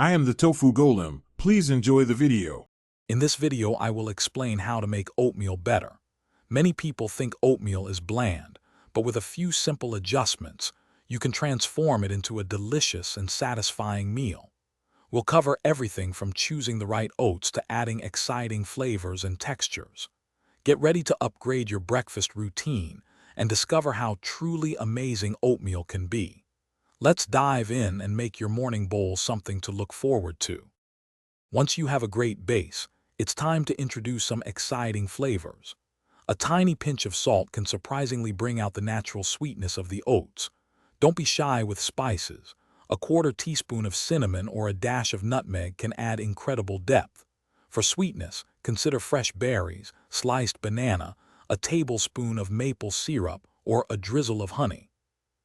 I am the Tofu Golem. Please enjoy the video. In this video, I will explain how to make oatmeal better. Many people think oatmeal is bland, but with a few simple adjustments, you can transform it into a delicious and satisfying meal. We'll cover everything from choosing the right oats to adding exciting flavors and textures. Get ready to upgrade your breakfast routine and discover how truly amazing oatmeal can be. Let's dive in and make your morning bowl something to look forward to. Once you have a great base, it's time to introduce some exciting flavors. A tiny pinch of salt can surprisingly bring out the natural sweetness of the oats. Don't be shy with spices. A quarter teaspoon of cinnamon or a dash of nutmeg can add incredible depth. For sweetness, consider fresh berries, sliced banana, a tablespoon of maple syrup, or a drizzle of honey.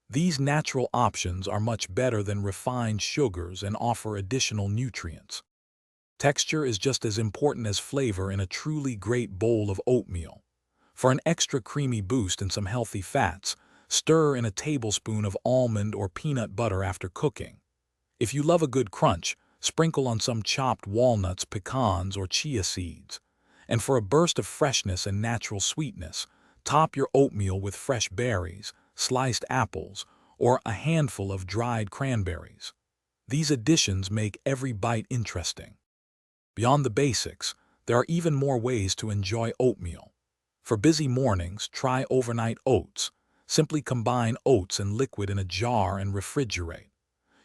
These natural options are much better than refined sugars and offer additional nutrients. Texture is just as important as flavor in a truly great bowl of oatmeal. For an extra creamy boost and some healthy fats, stir in a tablespoon of almond or peanut butter after cooking. If you love a good crunch, sprinkle on some chopped walnuts, pecans, or chia seeds. And for a burst of freshness and natural sweetness, top your oatmeal with fresh berries, sliced apples, or a handful of dried cranberries. These additions make every bite interesting. Beyond the basics, there are even more ways to enjoy oatmeal. For busy mornings, try overnight oats. Simply combine oats and liquid in a jar and refrigerate.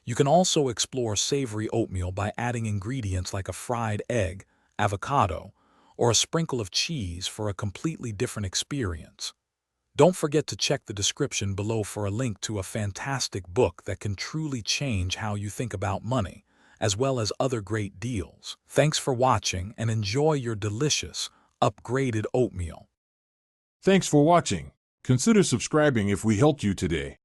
You can also explore savory oatmeal by adding ingredients like a fried egg, avocado, or a sprinkle of cheese for a completely different experience. Don't forget to check the description below for a link to a fantastic book that can truly change how you think about money, as well as other great deals. Thanks for watching and enjoy your delicious, upgraded oatmeal. Thanks for watching. Consider subscribing if we helped you today.